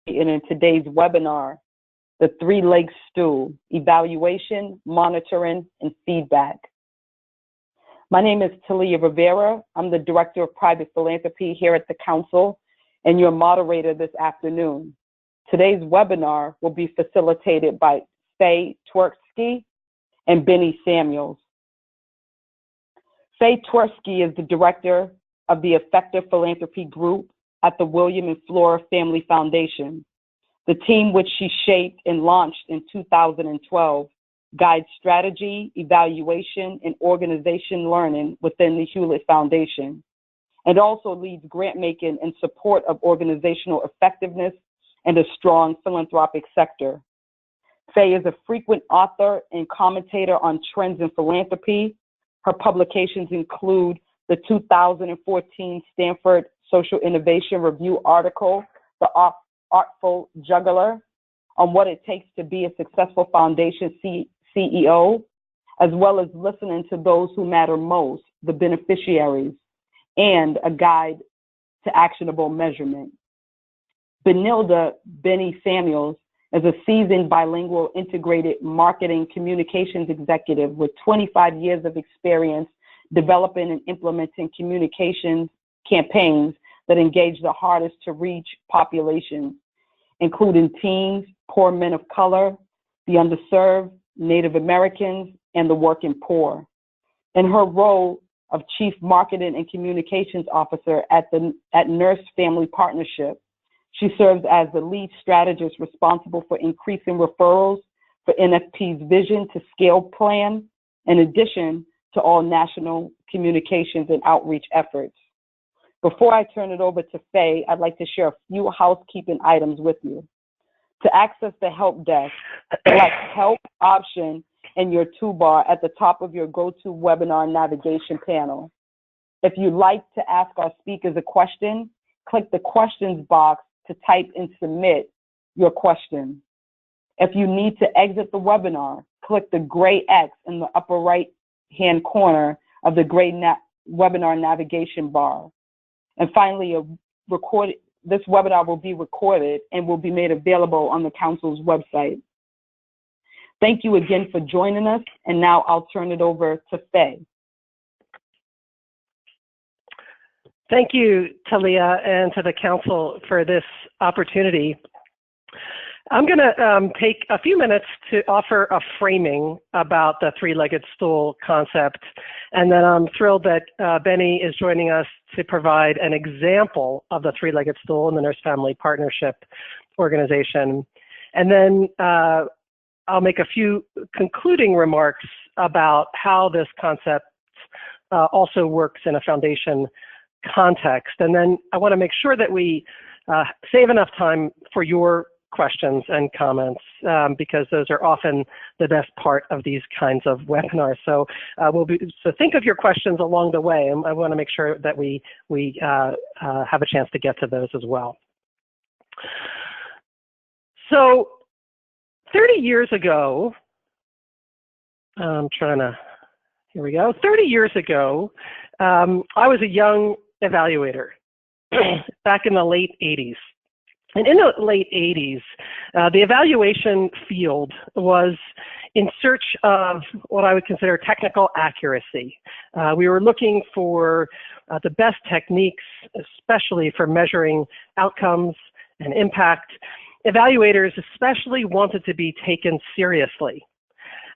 in today's webinar, The Three-Leg Stool, Evaluation, Monitoring, and Feedback. My name is Talia Rivera. I'm the Director of Private Philanthropy here at the Council and your moderator this afternoon. Today's webinar will be facilitated by Faye Twerksky and Benny Samuels. Faye Twerksky is the Director of the Effective Philanthropy Group at the William and Flora Family Foundation. The team, which she shaped and launched in 2012, guides strategy, evaluation, and organization learning within the Hewlett Foundation, and also leads grant making in support of organizational effectiveness and a strong philanthropic sector. Faye is a frequent author and commentator on trends in philanthropy. Her publications include the 2014 Stanford Social Innovation Review article, The Artful Juggler, on what it takes to be a successful foundation CEO, as well as Listening to Those Who Matter Most, the Beneficiaries, and A Guide to Actionable Measurement. Benilda Benny Samuels is a seasoned bilingual integrated marketing communications executive with 25 years of experience developing and implementing communications campaigns that engage the hardest to reach populations, including teens, poor men of color, the underserved, Native Americans, and the working poor. In her role of Chief Marketing and Communications Officer at Nurse Family Partnership, she serves as the lead strategist responsible for increasing referrals for NFP's Vision to Scale plan, in addition to all national communications and outreach efforts. Before I turn it over to Faye, I'd like to share a few housekeeping items with you. To access the help desk, select Help option in your toolbar at the top of your GoToWebinar navigation panel. If you'd like to ask our speakers a question, click the questions box to type and submit your question. If you need to exit the webinar, click the gray X in the upper right-hand corner of the gray webinar navigation bar. And finally, this webinar will be recorded and will be made available on the Council's website. Thank you again for joining us, and now I'll turn it over to Faye. Thank you, Talia, and to the Council for this opportunity. I'm going to take a few minutes to offer a framing about the three-legged stool concept, and then I'm thrilled that Benny is joining us to provide an example of the three-legged stool in the Nurse Family Partnership organization. And then I'll make a few concluding remarks about how this concept also works in a foundation context. And then I want to make sure that we save enough time for your questions and comments because those are often the best part of these kinds of webinars. So so think of your questions along the way, and I want to make sure that we have a chance to get to those as well. So 30 years ago, here we go. 30 years ago, I was a young evaluator back in the late 80s. And in the late 80s, the evaluation field was in search of what I would consider technical accuracy. We were looking for the best techniques, especially for measuring outcomes and impact. Evaluators especially wanted to be taken seriously.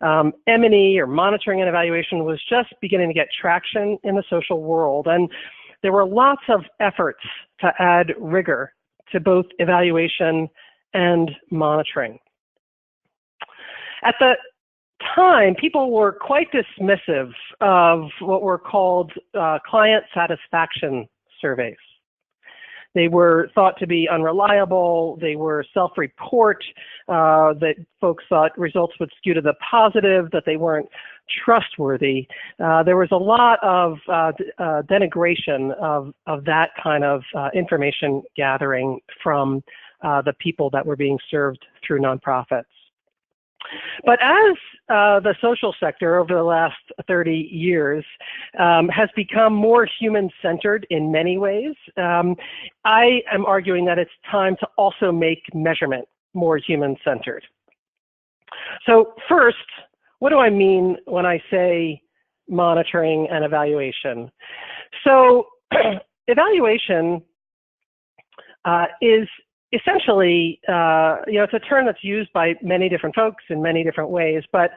M&E, or monitoring and evaluation, was just beginning to get traction in the social world, and there were lots of efforts to add rigor to both evaluation and monitoring. At the time, people were quite dismissive of what were called client satisfaction surveys. They were thought to be unreliable. They were self-report, that folks thought results would skew to the positive, that they weren't trustworthy. There was a lot of denigration of that kind of information gathering from the people that were being served through nonprofits. But as the social sector over the last 30 years has become more human-centered in many ways, I am arguing that it's time to also make measurement more human-centered. So first, what do I mean when I say monitoring and evaluation? So evaluation is essentially, it's a term that's used by many different folks in many different ways, but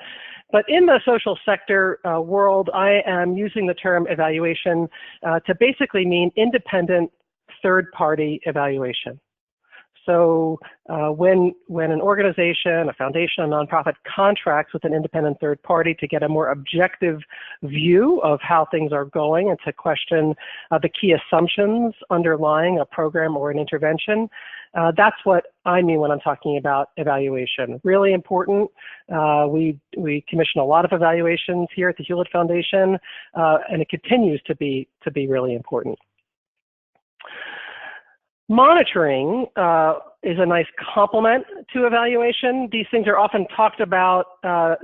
in the social sector world, I am using the term evaluation to basically mean independent third-party evaluation. So when an organization, a foundation, a nonprofit contracts with an independent third party to get a more objective view of how things are going and to question the key assumptions underlying a program or an intervention, that's what I mean when I'm talking about evaluation. Really important. We commission a lot of evaluations here at the Hewlett Foundation, and it continues to be really important. Monitoring is a nice complement to evaluation. These things are often talked about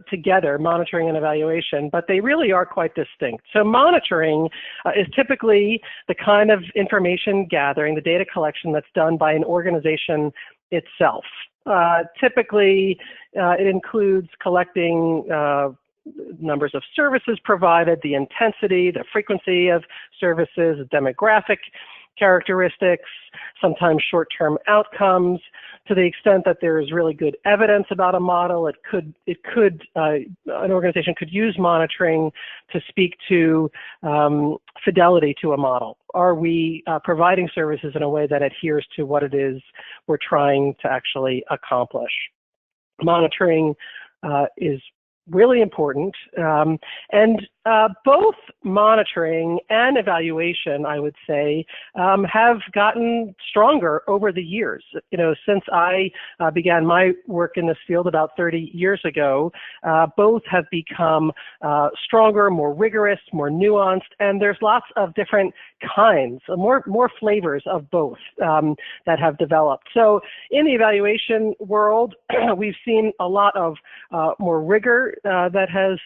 together, monitoring and evaluation, but they really are quite distinct. So monitoring is typically the kind of information gathering, the data collection that's done by an organization itself. Typically, it includes collecting numbers of services provided, the intensity, the frequency of services, demographic characteristics, sometimes short-term outcomes. To the extent that there is really good evidence about a model, an organization could use monitoring to speak to fidelity to a model. Are we providing services in a way that adheres to what it is we're trying to actually accomplish? Monitoring is really important, and both monitoring and evaluation, I would say, have gotten stronger over the years. Since I began my work in this field about 30 years ago, both have become stronger, more rigorous, more nuanced, and there's lots of different kinds, more flavors of both that have developed. So in the evaluation world, we've seen a lot of more rigor that has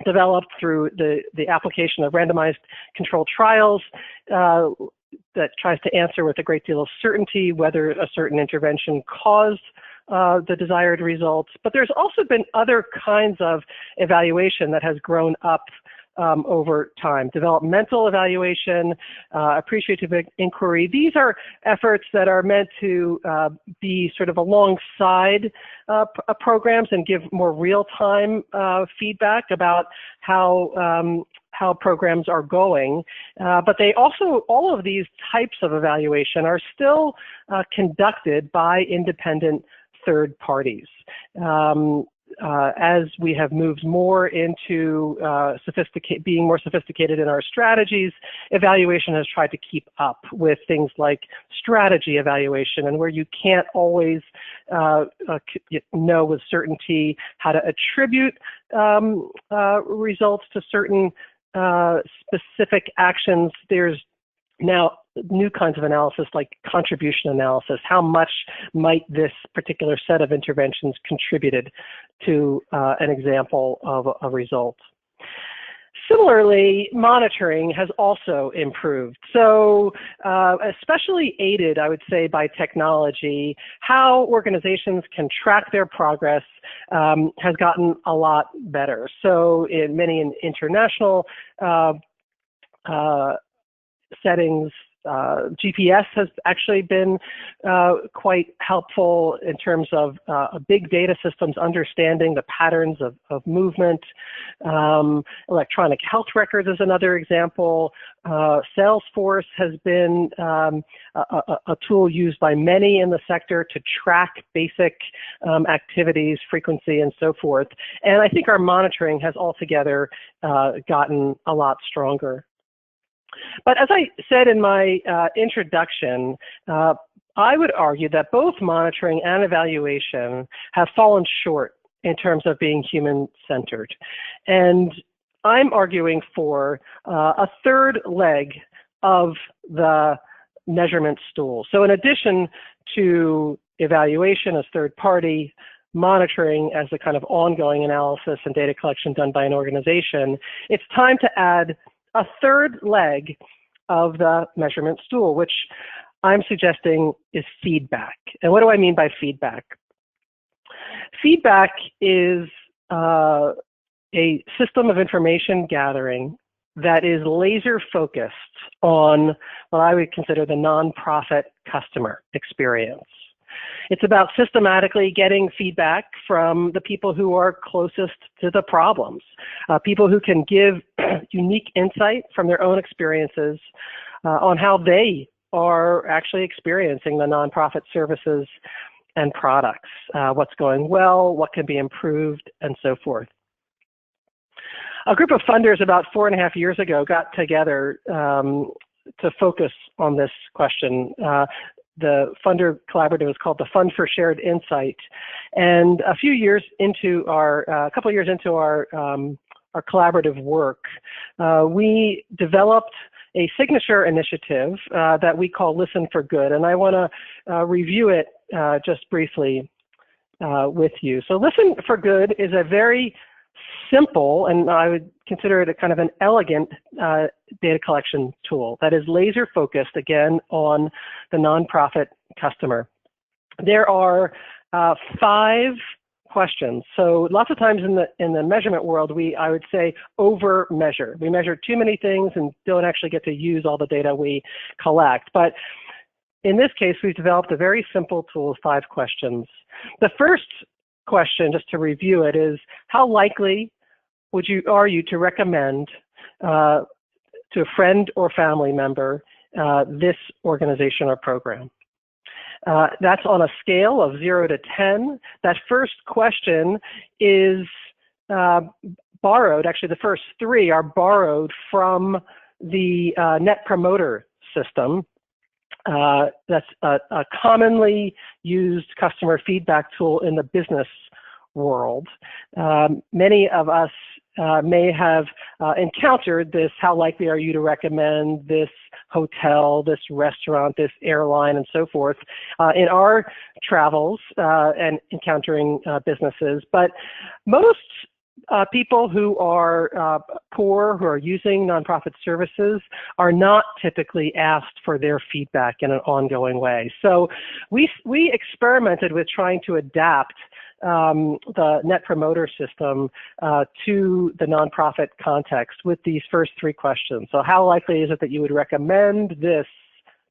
developed through the application of randomized controlled trials that tries to answer with a great deal of certainty whether a certain intervention caused the desired results. But there's also been other kinds of evaluation that has grown up over time. Developmental evaluation, appreciative inquiry. These are efforts that are meant to be sort of alongside programs and give more real-time feedback about how programs are going. But they also, all of these types of evaluation are still conducted by independent third parties. As we have moved more into being more sophisticated in our strategies, evaluation has tried to keep up with things like strategy evaluation, and where you can't always know with certainty how to attribute results to certain specific actions. There's now new kinds of analysis like contribution analysis. How much might this particular set of interventions contributed to an example of a result? Similarly, monitoring has also improved. So especially aided, I would say, by technology, how organizations can track their progress has gotten a lot better. So in many international settings, GPS has actually been quite helpful in terms of big data systems understanding the patterns of movement. Electronic health records is another example. Salesforce has been a tool used by many in the sector to track basic activities, frequency, and so forth. And I think our monitoring has altogether gotten a lot stronger. But as I said in my introduction, I would argue that both monitoring and evaluation have fallen short in terms of being human-centered. And I'm arguing for a third leg of the measurement stool. So in addition to evaluation as third party, monitoring as the kind of ongoing analysis and data collection done by an organization, it's time to add a third leg of the measurement stool, which I'm suggesting is feedback. And what do I mean by feedback? Feedback is a system of information gathering that is laser focused on what I would consider the nonprofit customer experience. It's about systematically getting feedback from the people who are closest to the problems, people who can give unique insight from their own experiences on how they are actually experiencing the nonprofit services and products, what's going well, what can be improved, and so forth. A group of funders about 4.5 years ago got together to focus on this question. The funder collaborative is called the Fund for Shared Insight, and a couple years into our collaborative work, we developed a signature initiative that we call Listen for Good, and I want to review it just briefly with you. So Listen for Good is a very simple, and I would consider it a kind of an elegant data collection tool that is laser focused, again, on the nonprofit customer. There are 5 questions. So lots of times in the measurement world, I would say over measure. We measure too many things and don't actually get to use all the data we collect. But in this case, we've developed a very simple tool of 5 questions. The first question, just to review it, is how likely are you to recommend to a friend or family member this organization or program? That's on a scale of 0 to 10. That first question is borrowed, actually the first 3 are borrowed from the Net Promoter System. That's a commonly used customer feedback tool in the business world. Many of us may have encountered this, how likely are you to recommend this hotel, this restaurant, this airline, and so forth in our travels and encountering businesses. But most people who are poor, who are using nonprofit services, are not typically asked for their feedback in an ongoing way. So we experimented with trying to adapt the Net Promoter System to the nonprofit context with these first 3 questions. So how likely is it that you would recommend this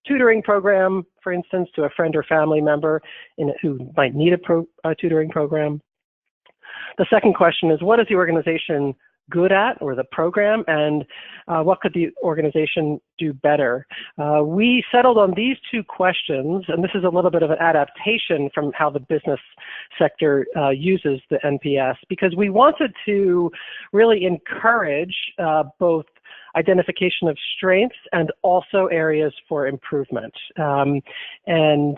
tutoring program, for instance, to a friend or family member who might need a tutoring program? The second question is, what is the organization good at, or the program, and what could the organization do better? We settled on these 2 questions, and this is a little bit of an adaptation from how the business sector uses the NPS, because we wanted to really encourage both identification of strengths and also areas for improvement. And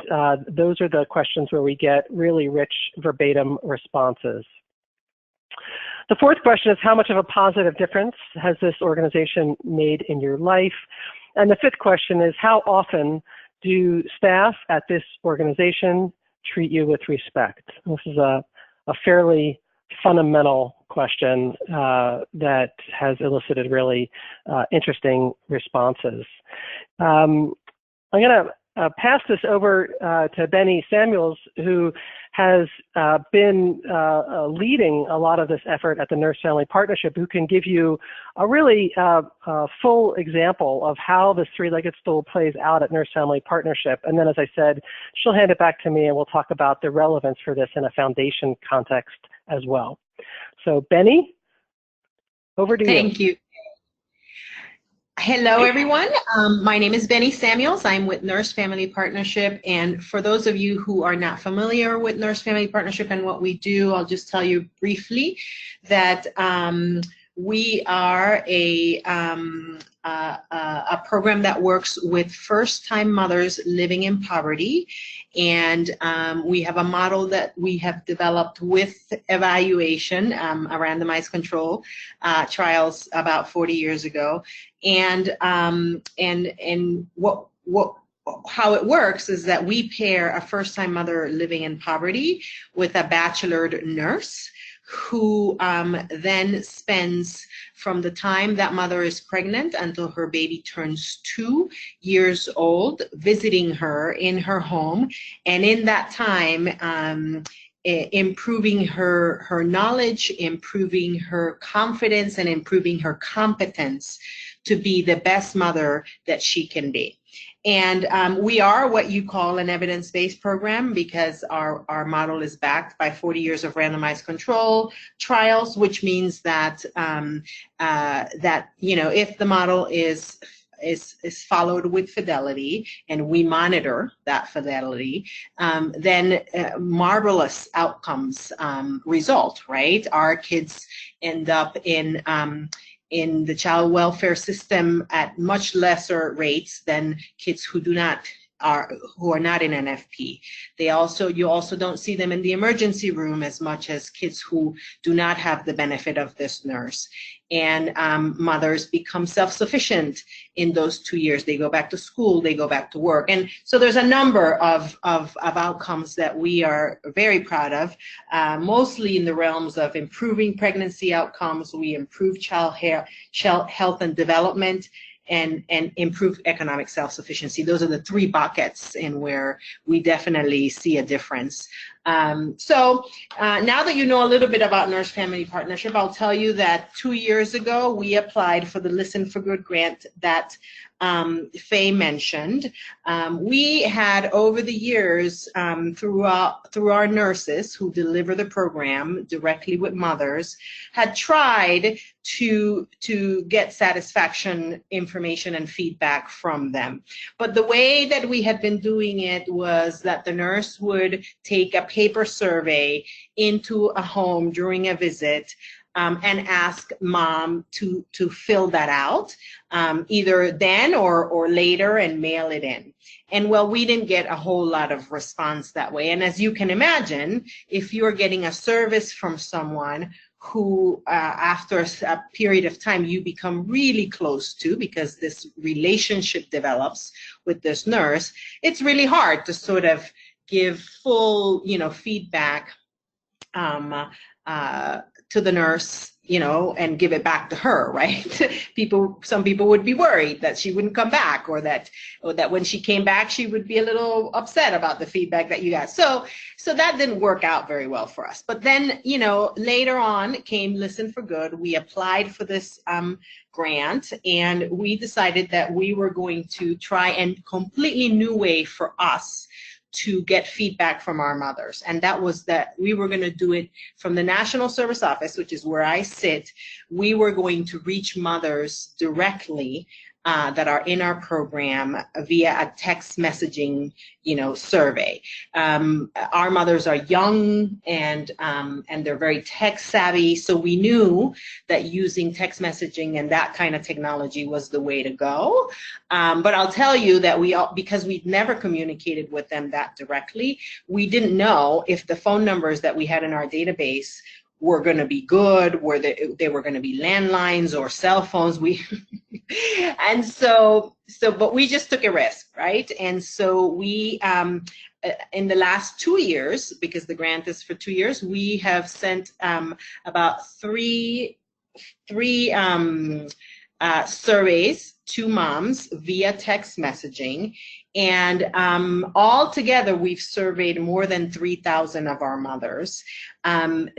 those are the questions where we get really rich verbatim responses. The fourth question is, how much of a positive difference has this organization made in your life? And the fifth question is, how often do staff at this organization treat you with respect? This is a fairly fundamental question that has elicited really interesting responses. I'm going to pass this over to Benny Samuels, who has been leading a lot of this effort at the Nurse Family Partnership, who can give you a really full example of how this 3-legged stool plays out at Nurse Family Partnership. And then, as I said, she'll hand it back to me and we'll talk about the relevance for this in a foundation context as well. So Benny, over to you. Thank you. Hello, everyone. My name is Benny Samuels. I'm with Nurse Family Partnership. And for those of you who are not familiar with Nurse Family Partnership and what we do, I'll just tell you briefly that we are a program that works with first-time mothers living in poverty. And we have a model that we have developed with evaluation, a randomized control trials about 40 years ago. And what how it works is that we pair a first-time mother living in poverty with a bachelored nurse who then spends from the time that mother is pregnant until her baby turns 2 years old, visiting her in her home, and in that time improving her knowledge, improving her confidence, and improving her competence to be the best mother that she can be. And we are what you call an evidence-based program because our model is backed by 40 years of randomized control trials, which means that if the model is followed with fidelity and we monitor that fidelity, then marvelous outcomes result, right? Our kids end up in the child welfare system at much lesser rates than kids who are not in NFP. You also don't see them in the emergency room as much as kids who do not have the benefit of this nurse. And mothers become self-sufficient in those 2 years. They go back to school, they go back to work. And so there's a number of outcomes that we are very proud of, mostly in the realms of improving pregnancy outcomes. We improve child health and development, and improve economic self-sufficiency. Those are the 3 buckets in where we definitely see a difference. So now that you know a little bit about Nurse Family Partnership, I'll tell you that 2 years ago, we applied for the Listen for Good grant that Faye mentioned. We had over the years, through our nurses who deliver the program directly with mothers, had tried to get satisfaction information and feedback from them. But the way that we had been doing it was that the nurse would take a paper survey into a home during a visit, and ask mom to fill that out, either then or later, and mail it in. And well, we didn't get a whole lot of response that way. And as you can imagine, if you're getting a service from someone who after a period of time you become really close to, because this relationship develops with this nurse, it's really hard to sort of give full, feedback to the nurse, and give it back to her, right? Some people would be worried that she wouldn't come back, or that when she came back, she would be a little upset about the feedback that you got. So that didn't work out very well for us. But then, later on came Listen for Good. We applied for this grant, and we decided that we were going to try a completely new way for us to get feedback from our mothers. And that was that we were going to do it from the National Service Office, which is where I sit. We were going to reach mothers directly that are in our program via a text messaging, survey. Our mothers are young and they're very tech savvy, so we knew that using text messaging and that kind of technology was the way to go. But I'll tell you that because we'd never communicated with them that directly, we didn't know if the phone numbers that we had in our database were going to be good, they were going to be landlines or cell phones. But we just took a risk, right? And so we, in the last 2 years, because the grant is for 2 years, we have sent about three surveys to moms via text messaging. And all together, we've surveyed more than 3,000 of our mothers. Our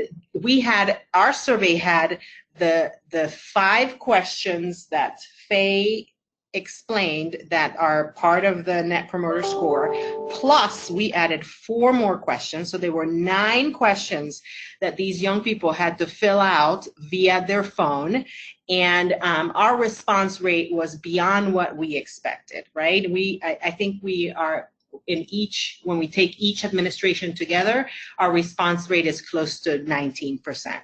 survey had the 5 questions that Faye explained that are part of the Net Promoter Score, plus we added 4 more questions. So there were 9 questions that these young people had to fill out via their phone. And our response rate was beyond what we expected, right? I think we are when we take each administration together, our response rate is close to 19%.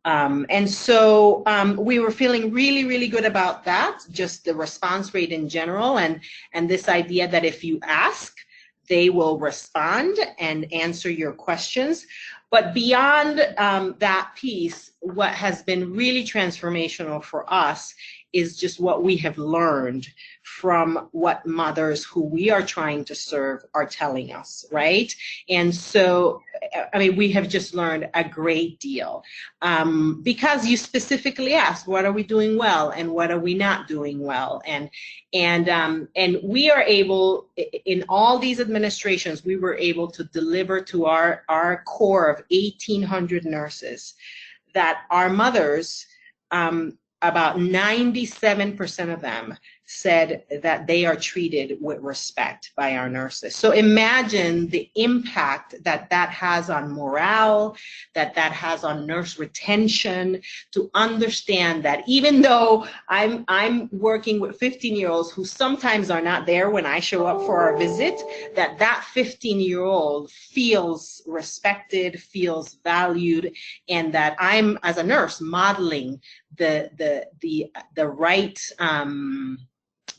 And so we were feeling really, really good about that, just the response rate in general, and this idea that if you ask, they will respond and answer your questions. But beyond that piece, what has been really transformational for us is just what we have learned from what mothers who we are trying to serve are telling us, right? And so, I mean, we have just learned a great deal because you specifically asked, what are we doing well and what are we not doing well? And we are able, in all these administrations, we were able to deliver to our core of 1,800 nurses that our mothers, about 97% of them said that they are treated with respect by our nurses. So imagine the impact that that has on morale, that that has on nurse retention, to understand that even though I'm working with 15-year-olds who sometimes are not there when I show up for our visit, that 15-year-old feels respected, feels valued, and that I'm, as a nurse, modeling the right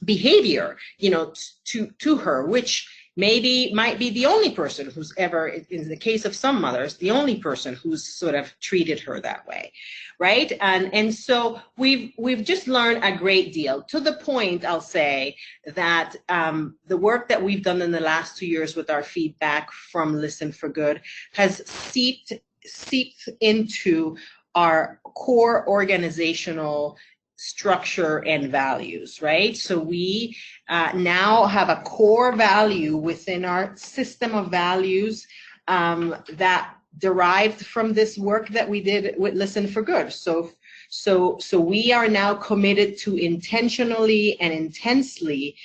behavior, you know, to her, which maybe might be the only person who's ever, in the case of some mothers, the only person who's sort of treated her that way, right? And so we've just learned a great deal, to the point, I'll say, that the work that we've done in the last 2 years with our feedback from Listen for Good has seeped into our core organizational structure and values, right? So we now have a core value within our system of values that derived from this work that we did with Listen for Good. So we are now committed to intentionally and intensely,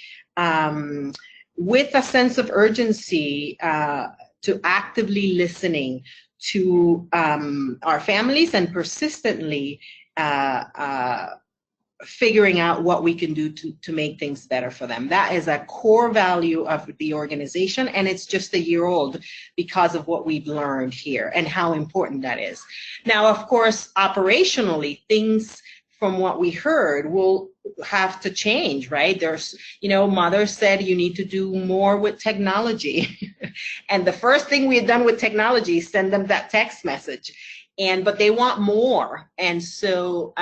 with a sense of urgency, to actively listening to our families and persistently figuring out what we can do to make things better for them. That is a core value of the organization, and it's just a year old because of what we've learned here and how important that is. Now, of course, operationally, things from what we heard will have to change, right? There's, you know, mothers said you need to do more with technology. And the first thing we had done with technology is send them that text message. But they want more. And so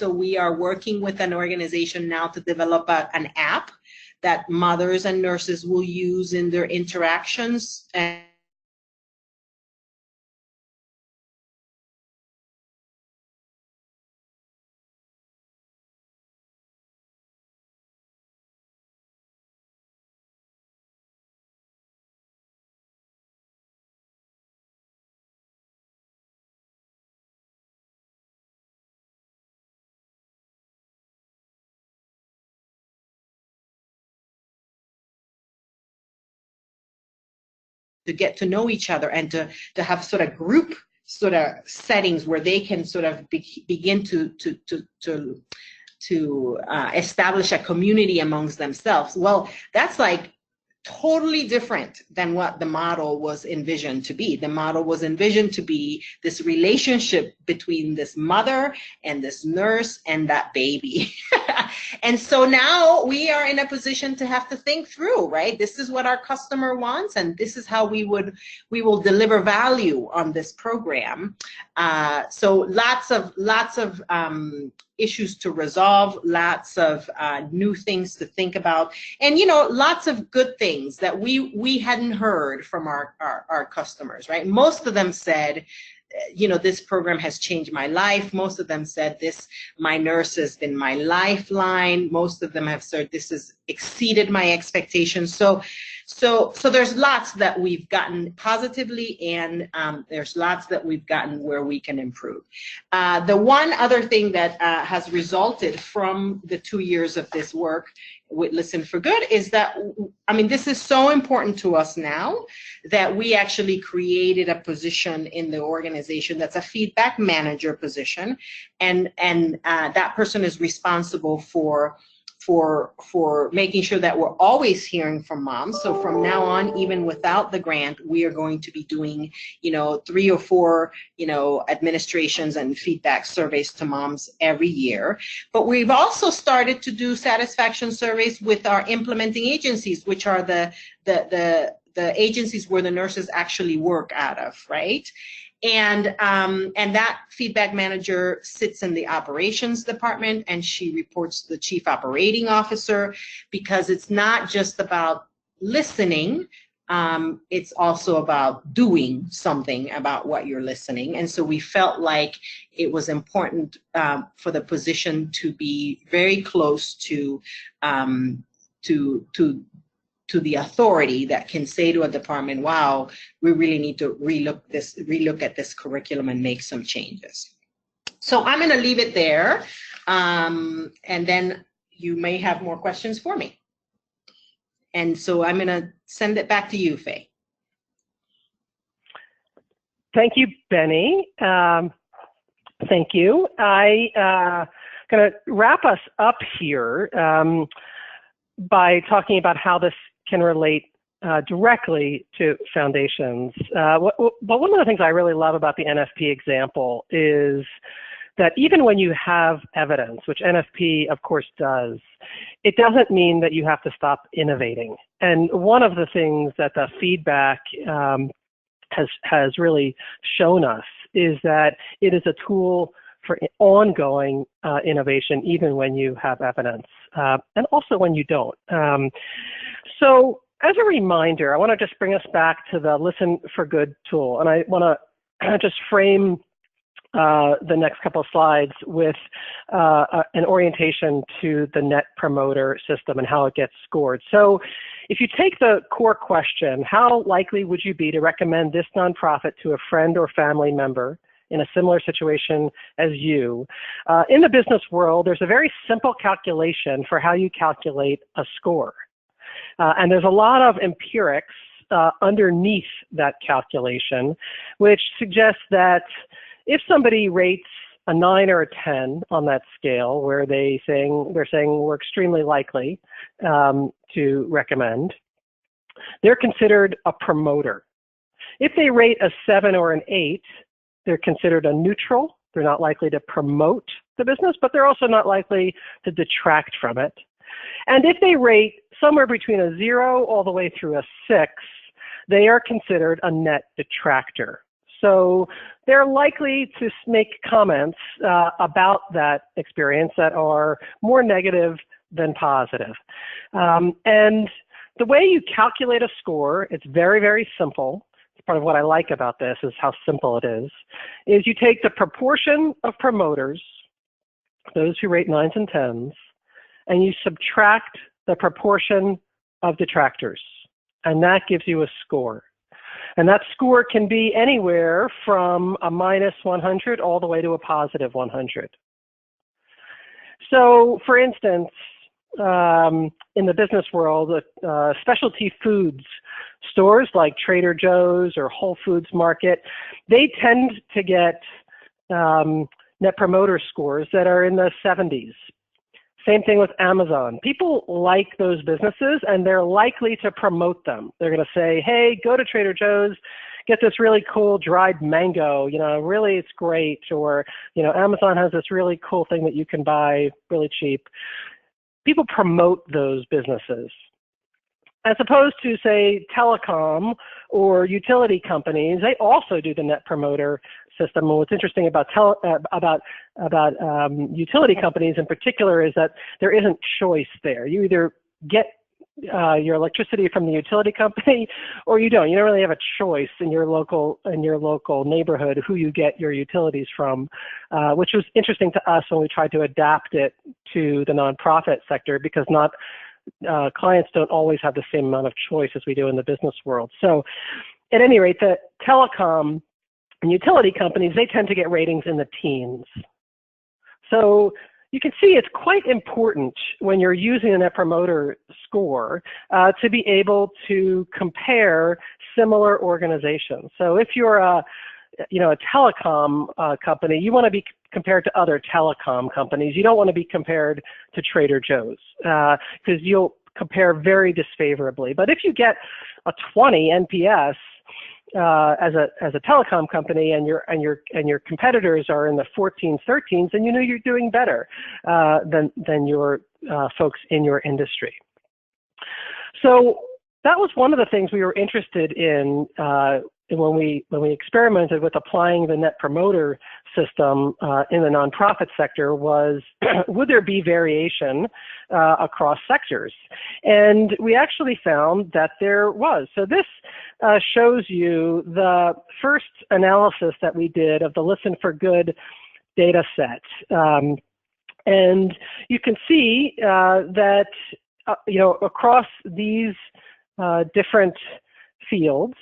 we are working with an organization now to develop an app that mothers and nurses will use in their interactions. And to get to know each other and to have sort of group sort of settings where they can sort of begin to establish a community amongst themselves. Well, that's like totally different than what the model was envisioned to be. The model was envisioned to be this relationship between this mother and this nurse and that baby. And so now we are in a position to have to think through, right? This is what our customer wants, and this is how we will deliver value on this program. So lots of issues to resolve, lots of new things to think about, and, you know, lots of good things that we hadn't heard from our customers, right? Most of them said, you know, this program has changed my life. Most of them said my nurse has been my lifeline. Most of them have said this has exceeded my expectations. So there's lots that we've gotten positively, and there's lots that we've gotten where we can improve. The one other thing that has resulted from the 2 years of this work with Listen for Good is that, I mean, this is so important to us now that we actually created a position in the organization that's a feedback manager position, and that person is responsible for making sure that we're always hearing from moms. So from now on, even without the grant, we are going to be doing, you know, 3 or 4, you know, administrations and feedback surveys to moms every year. But we've also started to do satisfaction surveys with our implementing agencies, which are the agencies where the nurses actually work out of, right? And that feedback manager sits in the operations department, and she reports to the chief operating officer, because it's not just about listening. It's also about doing something about what you're listening. And so we felt like it was important for the position to be very close to the authority that can say to a department, wow, we really need to relook at this curriculum and make some changes. So I'm going to leave it there. And then you may have more questions for me. And so I'm going to send it back to you, Faye. Thank you, Benny. Thank you. I'm going to wrap us up here by talking about how this can relate directly to foundations. But one of the things I really love about the NFP example is that even when you have evidence, which NFP of course does, it doesn't mean that you have to stop innovating. And one of the things that the feedback has really shown us is that it is a tool for ongoing innovation, even when you have evidence, and also when you don't. So as a reminder, I want to just bring us back to the Listen for Good tool. And I want to just frame the next couple of slides with an orientation to the Net Promoter System and how it gets scored. So if you take the core question, how likely would you be to recommend this nonprofit to a friend or family member in a similar situation as you? In the business world, there's a very simple calculation for how you calculate a score. And there's a lot of empirics underneath that calculation, which suggests that if somebody rates a 9 or a 10 on that scale, where they're saying we're extremely likely to recommend, they're considered a promoter. If they rate a 7 or an 8, they're considered a neutral. They're not likely to promote the business, but they're also not likely to detract from it. And if they rate somewhere between a 0 all the way through a 6, they are considered a net detractor. So they're likely to make comments about that experience that are more negative than positive. And the way you calculate a score, it's very, very simple. It's part of what I like about this is how simple it is you take the proportion of promoters, those who rate 9s and 10s, and you subtract the proportion of detractors, and that gives you a score. And that score can be anywhere from a -100 all the way to a +100. So, for instance, in the business world, specialty foods stores like Trader Joe's or Whole Foods Market, they tend to get net promoter scores that are in the 70s. Same thing with Amazon. People like those businesses and they're likely to promote them. They're going to say, hey, go to Trader Joe's, get this really cool dried mango, really it's great. Or, Amazon has this really cool thing that you can buy really cheap. People promote those businesses. As opposed to, say, telecom or utility companies, they also do the net promoter system. And what's interesting about utility companies in particular is that there isn't choice there. You either get your electricity from the utility company or you don't. You don't really have a choice in your local neighborhood who you get your utilities from, which was interesting to us when we tried to adapt it to the nonprofit sector, because clients don't always have the same amount of choice as we do in the business world. So at any rate, the telecom and utility companies, they tend to get ratings in the teens. So you can see it's quite important when you're using a Net Promoter Score to be able to compare similar organizations. So if you're a telecom company, you want to be compared to other telecom companies. You don't want to be compared to Trader Joe's because you'll compare very disfavorably. But if you get a 20 NPS as a telecom company and your competitors are in the 14s, 13s, then you're doing better than your folks in your industry. So that was one of the things we were interested in when we experimented with applying the Net Promoter System in the nonprofit sector was, would there be variation across sectors? And we actually found that there was. So this shows you the first analysis that we did of the Listen for Good data set. And you can see that, across these different fields,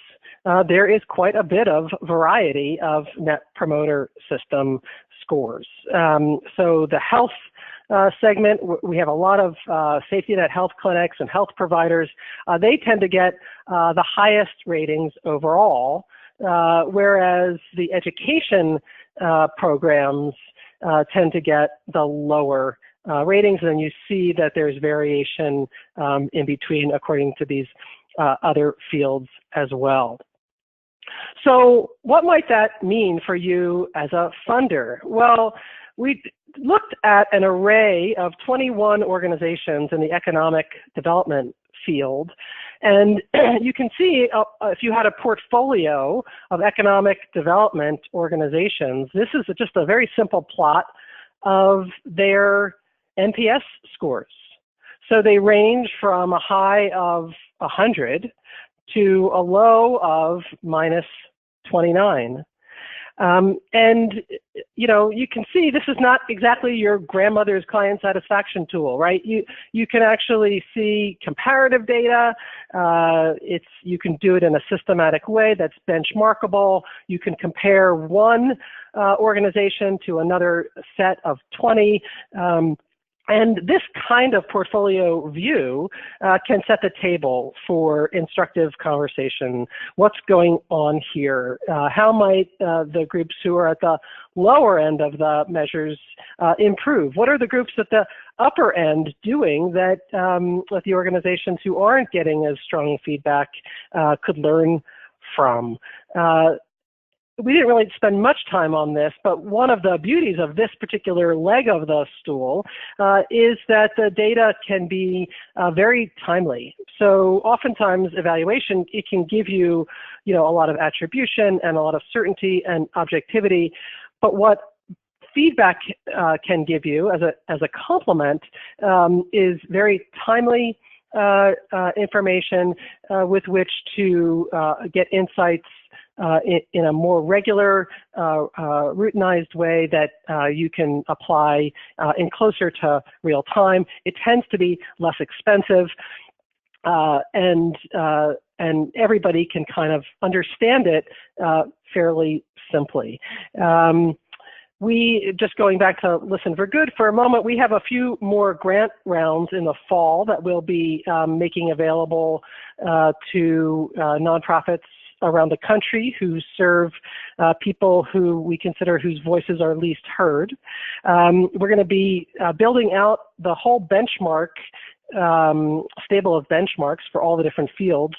there is quite a bit of variety of Net Promoter System scores. So the health segment, we have a lot of safety net health clinics and health providers. They tend to get the highest ratings overall, whereas the education programs tend to get the lower ratings, and you see that there's variation in between according to these other fields as well. So what might that mean for you as a funder? Well, we looked at an array of 21 organizations in the economic development field, and you can see if you had a portfolio of economic development organizations, this is just a very simple plot of their NPS scores. So they range from a high of 100 to a low of -29. And, you can see this is not exactly your grandmother's client satisfaction tool, right? You can actually see comparative data. You can do it in a systematic way that's benchmarkable. You can compare one organization to another set of 20. And this kind of portfolio view can set the table for instructive conversation. What's going on here? How might the groups who are at the lower end of the measures improve? What are the groups at the upper end doing that the organizations who aren't getting as strong feedback could learn from? We didn't really spend much time on this, but one of the beauties of this particular leg of the stool is that the data can be very timely. So oftentimes evaluation, it can give you, a lot of attribution and a lot of certainty and objectivity, but what feedback can give you as a complement is very timely information with which to get insights in a more regular, routinized way that you can apply in closer to real time. It tends to be less expensive, and everybody can kind of understand it fairly simply. We, just going back to Listen for Good for a moment, we have a few more grant rounds in the fall that we'll be making available to nonprofits around the country who serve people who we consider whose voices are least heard. We're going to be building out the whole benchmark, stable of benchmarks for all the different fields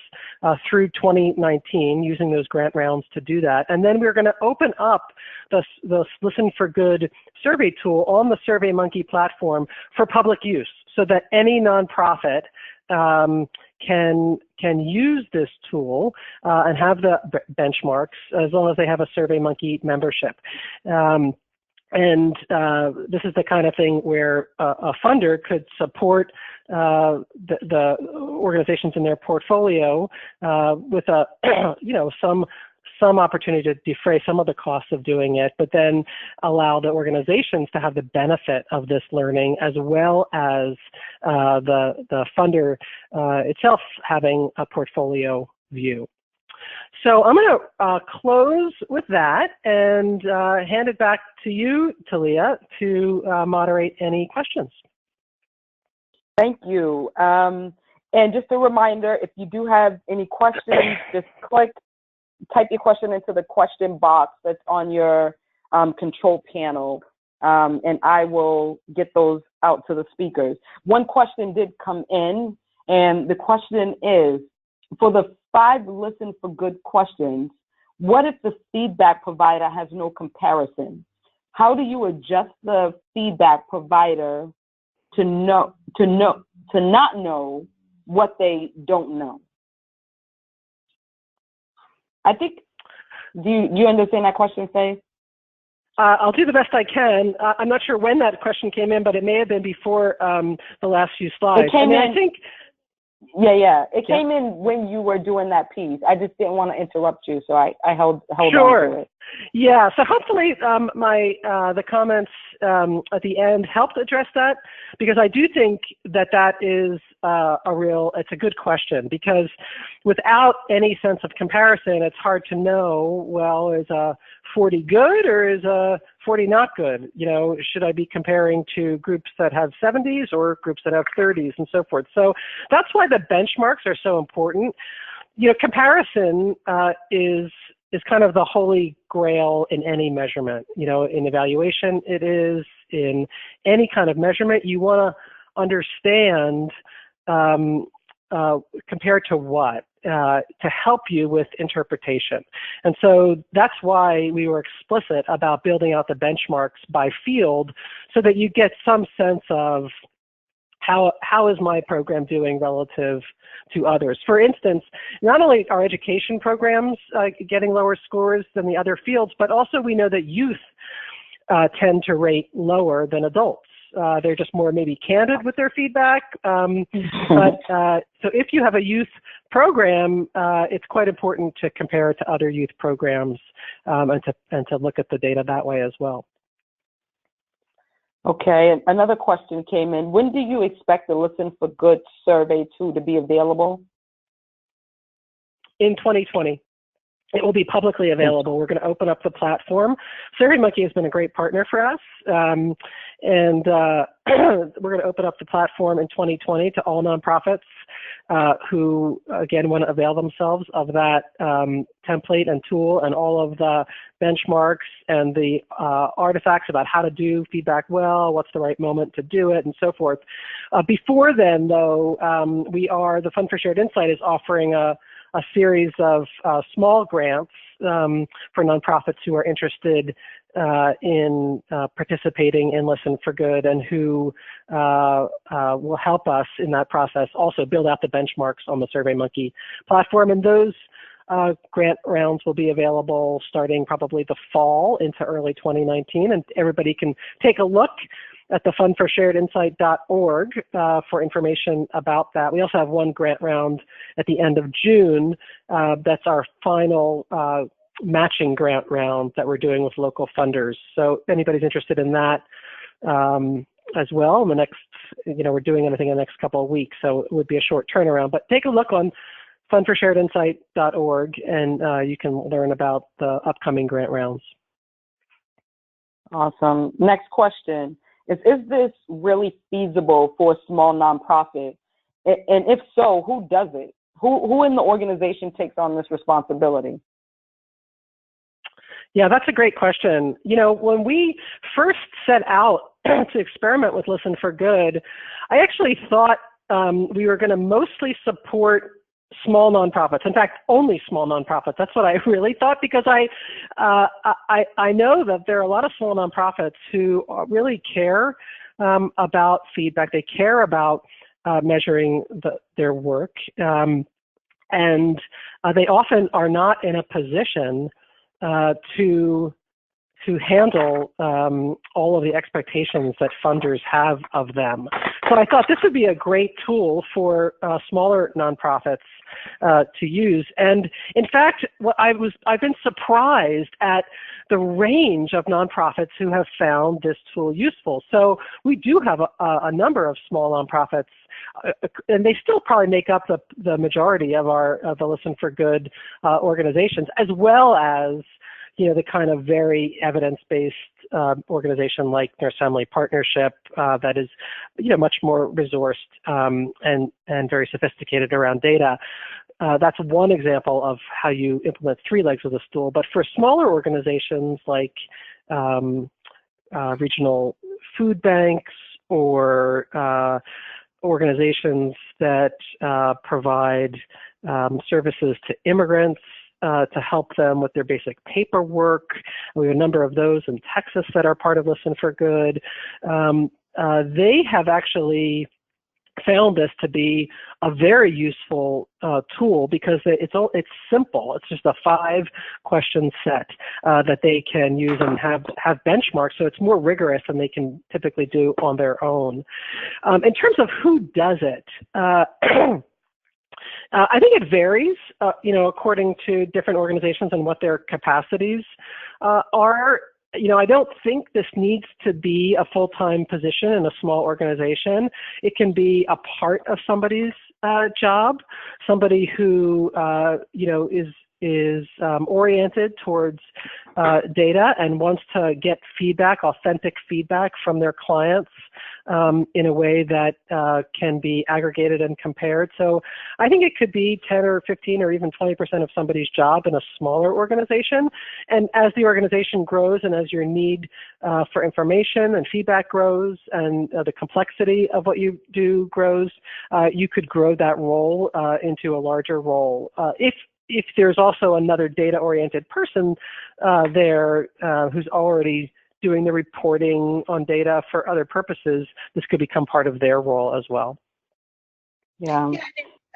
through 2019, using those grant rounds to do that. And then we're going to open up the Listen for Good survey tool on the SurveyMonkey platform for public use, so that any nonprofit can use this tool and have the benchmarks as long as they have a SurveyMonkey membership. And this is the kind of thing where a funder could support the organizations in their portfolio with a, some opportunity to defray some of the costs of doing it, but then allow the organizations to have the benefit of this learning, as well as the funder itself having a portfolio view. So I'm going to close with that and hand it back to you, Talia, to moderate any questions. Thank you. And just a reminder, if you do have any questions, just type your question into the question box that's on your control panel, and I will get those out to the speakers. One question did come in, and the question is, for the 5 Listen for Good questions, what if the feedback provider has no comparison? How do you adjust the feedback provider to not know what they don't know? I think Do you understand that question, Faye? I'll do the best I can. I'm not sure when that question came in, but it may have been before the last few slides. It came in. I think. Yeah. It came in when you were doing that piece. I just didn't want to interrupt you, so I held Sure. on to it. Yeah. So hopefully the comments at the end helped address that, because I do think that is it's a good question, because without any sense of comparison, it's hard to know, well, is a 40 good or is a 40 not good? You know, should I be comparing to groups that have 70s or groups that have 30s and so forth? So that's why the benchmarks are so important. You know, comparison is kind of the holy grail in any measurement. You know, in evaluation, it is. In any kind of measurement, you want to understand compared to what, to help you with interpretation. And so that's why we were explicit about building out the benchmarks by field, so that you get some sense of how is my program doing relative to others. For instance, not only are education programs getting lower scores than the other fields, but also we know that youth tend to rate lower than adults. They're just more maybe candid with their feedback. But so if you have a youth program, it's quite important to compare it to other youth programs and to look at the data that way as well. Okay, another question came in. When do you expect the Listen for Good Survey 2 to be available? In 2020. It will be publicly available. We're going to open up the platform. SurveyMonkey has been a great partner for us, and we're going to open up the platform in 2020 to all nonprofits who, again, want to avail themselves of that template and tool and all of the benchmarks and the artifacts about how to do feedback well, what's the right moment to do it, and so forth. Before then, though, the Fund for Shared Insight is offering a series of small grants for nonprofits who are interested in participating in Listen for Good, and who will help us in that process also build out the benchmarks on the SurveyMonkey platform. And those grant rounds will be available starting probably the fall into early 2019, and everybody can take a look at the fundforsharedinsight.org for information about that. We also have one grant round at the end of June. That's our final matching grant round that we're doing with local funders. So if anybody's interested in that as well, in the next, we're doing anything in the next couple of weeks, so it would be a short turnaround. But take a look on fundforsharedinsight.org, and you can learn about the upcoming grant rounds. Awesome. Next question. Is this really feasible for a small nonprofit? And if so, who does it? Who in the organization takes on this responsibility? Yeah, that's a great question. When we first set out to experiment with Listen for Good, I actually thought we were going to mostly support small nonprofits. In fact, only small nonprofits. That's what I really thought, because I know that there are a lot of small nonprofits who really care about feedback. They care about measuring their work, and they often are not in a position to handle all of the expectations that funders have of them. So I thought this would be a great tool for smaller nonprofits to use. And in fact, I've been surprised at the range of nonprofits who have found this tool useful. So we do have a number of small nonprofits, and they still probably make up the majority of the Listen for Good organizations, as well as the kind of very evidence-based organization like Nurse Family Partnership that is, much more resourced and very sophisticated around data. That's one example of how you implement three legs of the stool. But for smaller organizations like regional food banks or organizations that provide services to immigrants, to help them with their basic paperwork. We have a number of those in Texas that are part of Listen for Good. They have actually found this to be a very useful tool because it's simple. It's just a 5-question set that they can use and have benchmarks, so it's more rigorous than they can typically do on their own. In terms of who does it, I think it varies, according to different organizations and what their capacities are. I don't think this needs to be a full-time position in a small organization. It can be a part of somebody's job, somebody who, is oriented towards data and wants to get feedback, authentic feedback from their clients in a way that can be aggregated and compared. So I think it could be 10 or 15 or even 20% of somebody's job in a smaller organization. And as the organization grows and as your need for information and feedback grows and the complexity of what you do grows, you could grow that role into a larger role. If there's also another data-oriented person there who's already doing the reporting on data for other purposes, this could become part of their role as well. Yeah.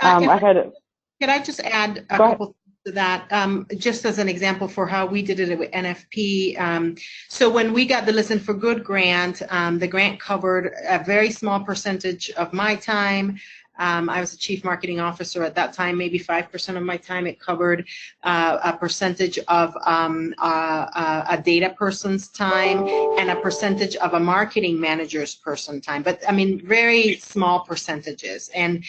Could I just add a couple to that, just as an example for how we did it with NFP. So when we got the Listen for Good grant, the grant covered a very small percentage of my time. I was a chief marketing officer at that time, maybe 5% of my time. It covered a percentage of a data person's time and a percentage of a marketing manager's person time. But I mean, very small percentages. And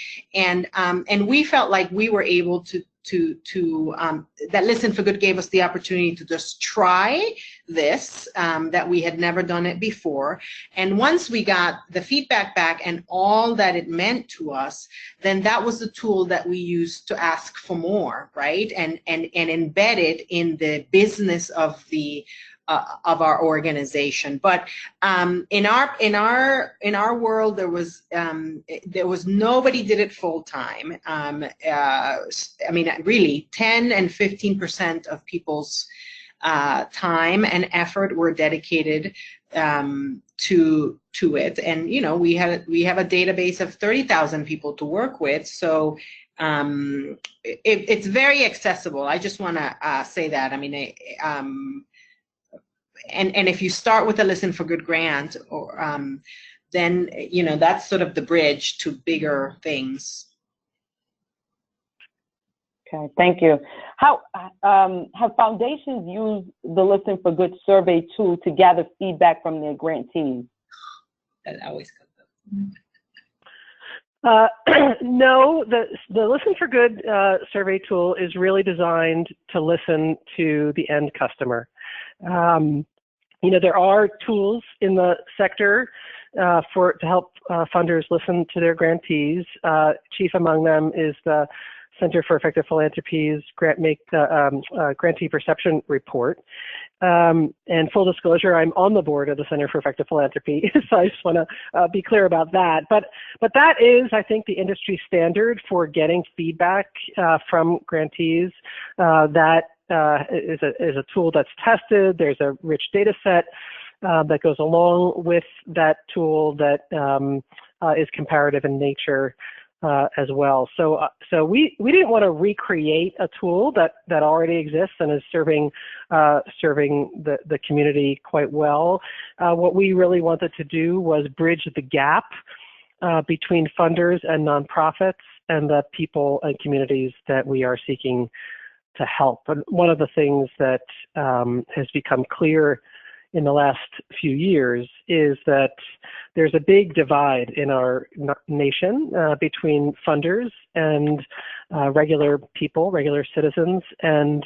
we felt like we were able to that Listen for Good gave us the opportunity to just try this, that we had never done it before. And once we got the feedback back and all that it meant to us, then that was the tool that we used to ask for more, right? And embed it in the business of our organization. But in our world, there was nobody did it full time. I mean, really, 10 and 15% of people's time and effort were dedicated to it. And we have a database of 30,000 people to work with, so it's very accessible. I just want to say that. I mean, and if you start with a Listen for Good grant, or then that's sort of the bridge to bigger things. Okay, thank you. How have foundations used the Listen for Good survey tool to gather feedback from their grantees? That always comes up. No, the Listen for Good survey tool is really designed to listen to the end customer. There are tools in the sector to help funders listen to their grantees. Chief among them is the Center for Effective Philanthropy's Grantee Perception Report. And full disclosure, I'm on the board of the Center for Effective Philanthropy, so I just want to be clear about that. But that is, I think, the industry standard for getting feedback from grantees. That is a tool that's tested. There's a rich data set that goes along with that tool that is comparative in nature as well. So we didn't want to recreate a tool that already exists and is serving the community quite well. What we really wanted to do was bridge the gap between funders and nonprofits and the people and communities that we are seeking to help. And one of the things that has become clear in the last few years is that there's a big divide in our nation between funders and regular people, regular citizens. And,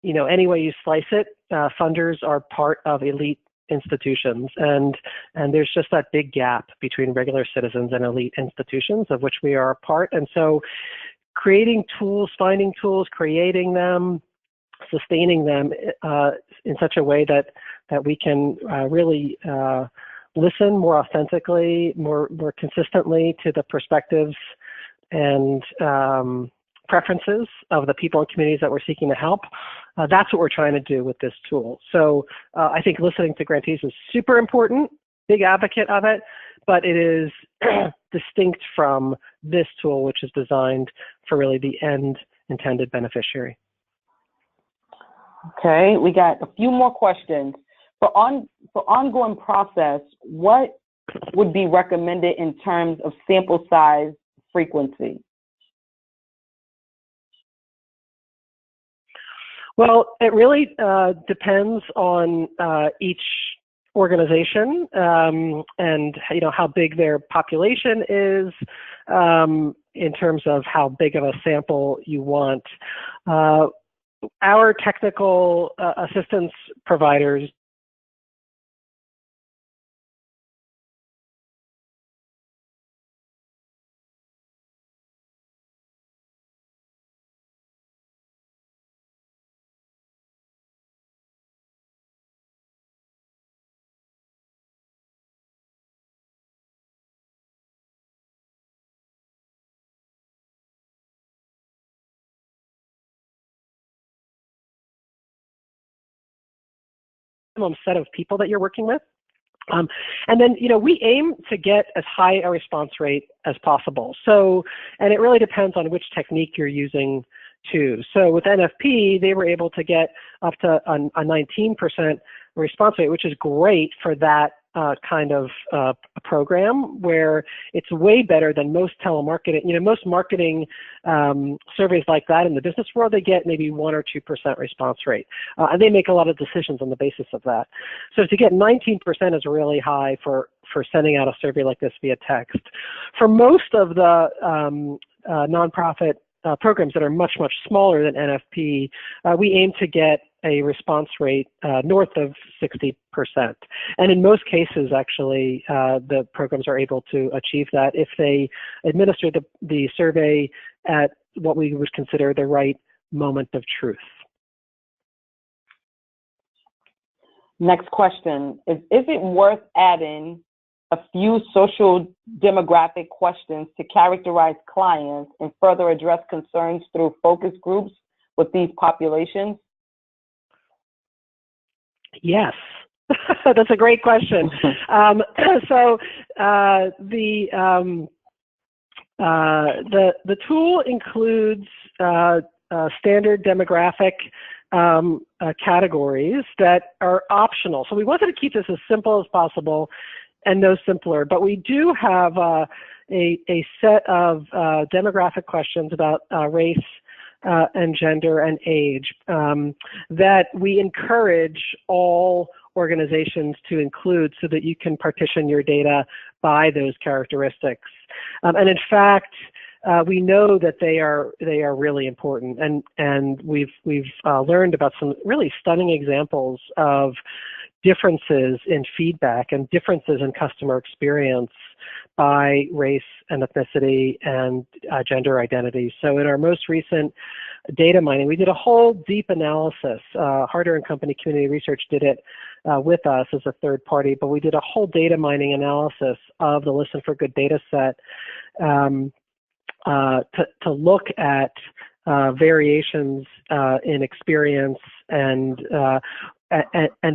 any way you slice it, funders are part of elite institutions. And there's just that big gap between regular citizens and elite institutions, of which we are a part. And so creating tools, finding tools, creating them, sustaining them in such a way that we can really listen more authentically, more consistently to the perspectives and preferences of the people and communities that we're seeking to help. That's what we're trying to do with this tool. So I think listening to grantees is super important, big advocate of it, but it is distinct from this tool, which is designed for really the end intended beneficiary. Okay, we got a few more questions. For ongoing process, what would be recommended in terms of sample size frequency? Well, it really depends on each organization and how big their population is in terms of how big of a sample you want. Our technical assistance providers set of people that you're working with. And then, we aim to get as high a response rate as possible. So, and it really depends on which technique you're using too. So with NFP, they were able to get up to a 19% response rate, which is great for that kind of program, where it's way better than most telemarketing. Most marketing surveys like that in the business world, they get maybe 1 or 2% response rate, and they make a lot of decisions on the basis of that. So to get 19% is really high for sending out a survey like this via text. For most of the nonprofit programs that are much, much smaller than NFP, we aim to get a response rate north of 60%. And in most cases, actually, the programs are able to achieve that if they administer the survey at what we would consider the right moment of truth. Next question is it worth adding a few social demographic questions to characterize clients and further address concerns through focus groups with these populations? Yes, that's a great question. So the tool includes standard demographic categories that are optional. So we wanted to keep this as simple as possible and no simpler, but we do have a set of demographic questions about race and gender and age that we encourage all organizations to include so that you can partition your data by those characteristics. And in fact, we know that they are really important, and we've learned about some really stunning examples of differences in feedback and differences in customer experience by race and ethnicity and gender identity. So in our most recent data mining, we did a whole deep analysis. Harder & Company Community Research did it with us as a third party, but we did a whole data mining analysis of the Listen for Good data set to look at variations in experience and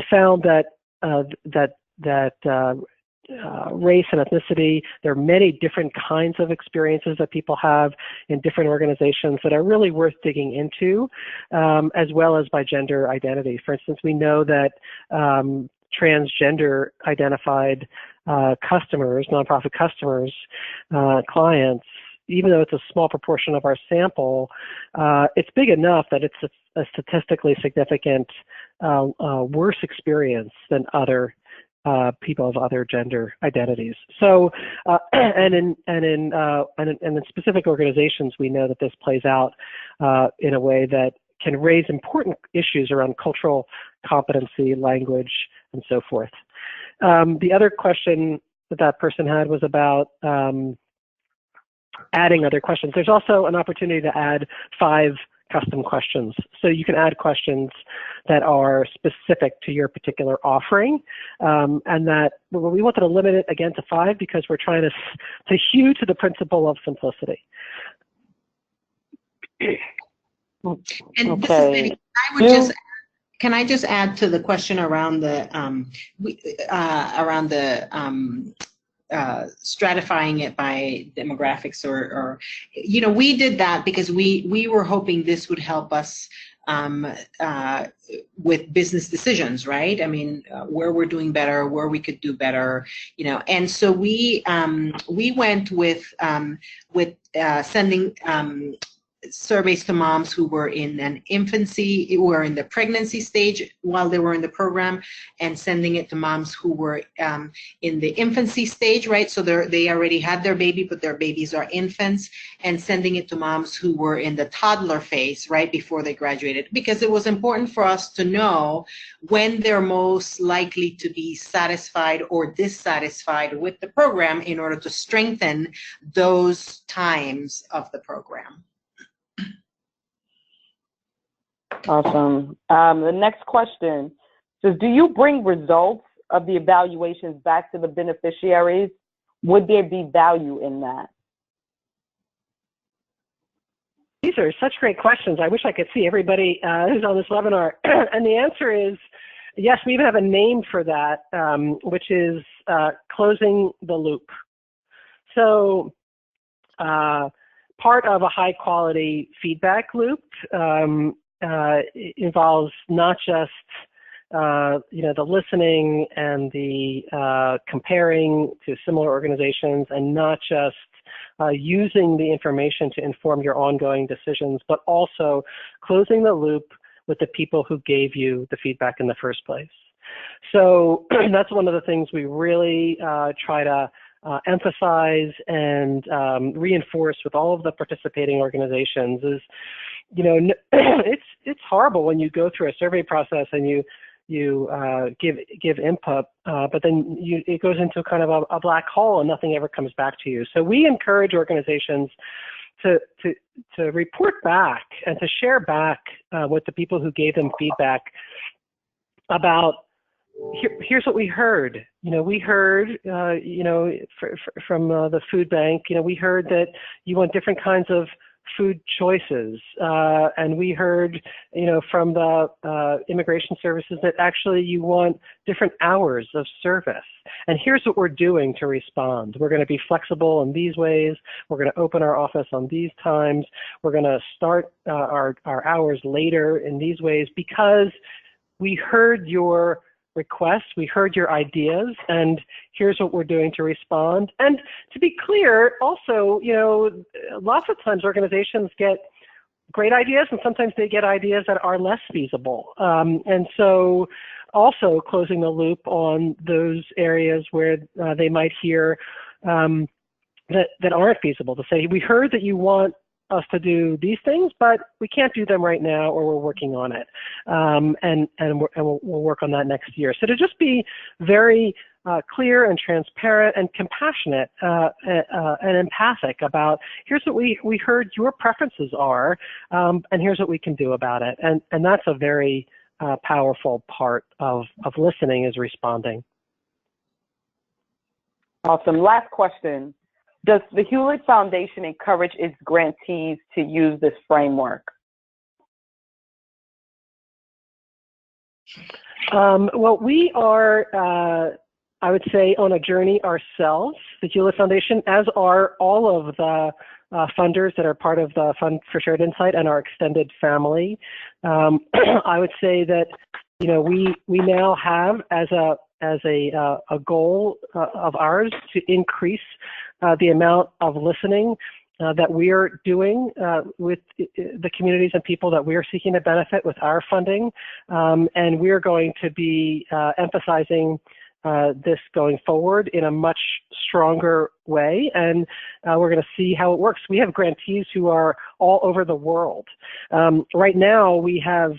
found that race and ethnicity, there are many different kinds of experiences that people have in different organizations that are really worth digging into, as well as by gender identity. For instance, we know that transgender identified customers, nonprofit customers, clients, even though it's a small proportion of our sample, it's big enough that it's a statistically significant worse experience than other people of other gender identities. So, and in specific organizations, we know that this plays out in a way that can raise important issues around cultural competency, language, and so forth. The other question that person had was about adding other questions. There's also an opportunity to add 5 custom questions. So you can add questions that are specific to your particular offering, and that we wanted to limit it again to 5 because we're trying to hew to the principle of simplicity. And okay. This is Benny. I would just, can I just add to the question around the stratifying it by demographics or we did that because we were hoping this would help us with business decisions, right? I mean, where we're doing better, where we could do better, and so we went with sending surveys to moms who were in an infancy, who were in the pregnancy stage while they were in the program, and sending it to moms who were in the infancy stage, right? So they already had their baby, but their babies are infants, and sending it to moms who were in the toddler phase, right before they graduated, because it was important for us to know when they're most likely to be satisfied or dissatisfied with the program in order to strengthen those times of the program. Awesome. The next question says, do you bring results of the evaluations back to the beneficiaries? Would there be value in that? These are such great questions. I wish I could see everybody who's on this webinar. And the answer is yes, we even have a name for that, which is closing the loop. So part of a high quality feedback loop involves not just the listening and the comparing to similar organizations, and not just using the information to inform your ongoing decisions, but also closing the loop with the people who gave you the feedback in the first place. So that's one of the things we really try to emphasize and reinforce with all of the participating organizations is, it's horrible when you go through a survey process and you give input, but then it goes into kind of a black hole and nothing ever comes back to you. So we encourage organizations to report back and to share back with the people who gave them feedback about, here's what we heard. We heard, from the food bank, we heard that you want different kinds of food choices. And we heard, from the immigration services that actually you want different hours of service. And here's what we're doing to respond. We're going to be flexible in these ways. We're going to open our office on these times. We're going to start our hours later in these ways because we heard your requests, we heard your ideas, and here's what we're doing to respond. And to be clear, also, lots of times organizations get great ideas, and sometimes they get ideas that are less feasible. And so also closing the loop on those areas where they might hear that aren't feasible, to say, we heard that you want us to do these things, but we can't do them right now, or we're working on it, and we'll work on that next year. So to just be very clear and transparent and compassionate and empathic about, here's what we heard your preferences are, and here's what we can do about it. And that's a very powerful part of listening, is responding. Awesome. Last question. Does the Hewlett Foundation encourage its grantees to use this framework? Well, we are, I would say, on a journey ourselves, the Hewlett Foundation, as are all of the funders that are part of the Fund for Shared Insight and our extended family. I would say that, we now have as a goal of ours to increase the amount of listening that we are doing with the communities and people that we are seeking to benefit with our funding. And we are going to be emphasizing this going forward in a much stronger way, and we're going to see how it works. We have grantees who are all over the world. Right now, we have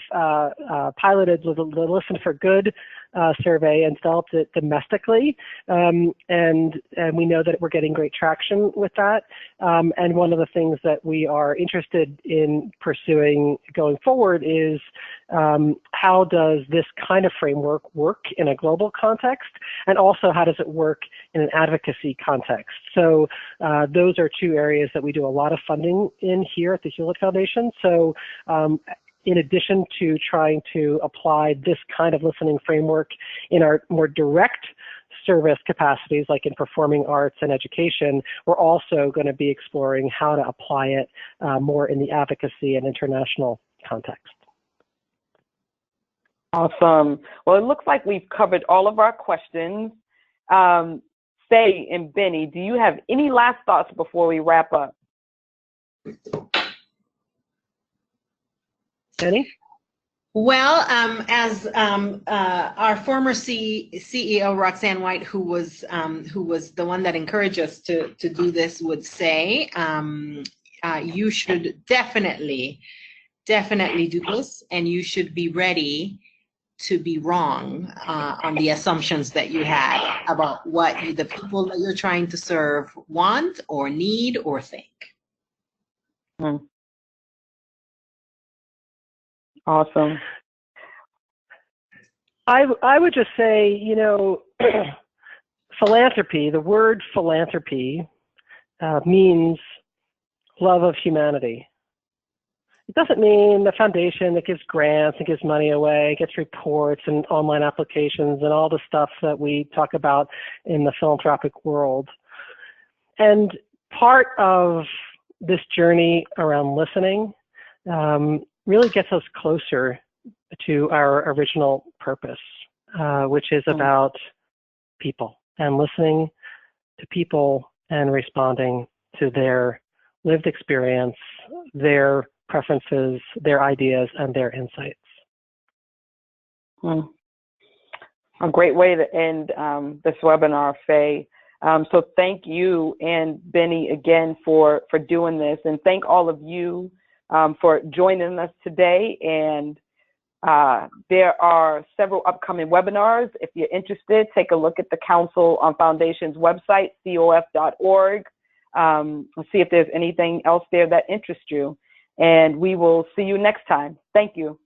piloted the Listen for Good survey and developed it domestically, and we know that we're getting great traction with that. And one of the things that we are interested in pursuing going forward is how does this kind of framework work in a global context, and also how does it work in an advocacy context. So those are two areas that we do a lot of funding in here at the Hewlett Foundation. So in addition to trying to apply this kind of listening framework in our more direct service capacities like in performing arts and education, we're also going to be exploring how to apply it more in the advocacy and international context. Awesome. Well, it looks like we've covered all of our questions. Faye and Benny, do you have any last thoughts before we wrap up? Benny? Well, as our former CEO Roxanne White, who was the one that encouraged us to do this, would say, you should definitely do this, and you should be ready to be wrong on the assumptions that you had about what the people that you're trying to serve want or need or think. Awesome. I would just say, you know, philanthropy, the word philanthropy means love of humanity. It doesn't mean the foundation that gives grants and gives money away, gets reports and online applications and all the stuff that we talk about in the philanthropic world. And part of this journey around listening really gets us closer to our original purpose, which is about people and listening to people and responding to their lived experience, their preferences, their ideas, and their insights. A great way to end this webinar, Faye. So thank you and Benny again for doing this, and thank all of you for joining us today. And there are several upcoming webinars. If you're interested, take a look at the Council on Foundations website, cof.org. See if there's anything else there that interests you. And we will see you next time. Thank you.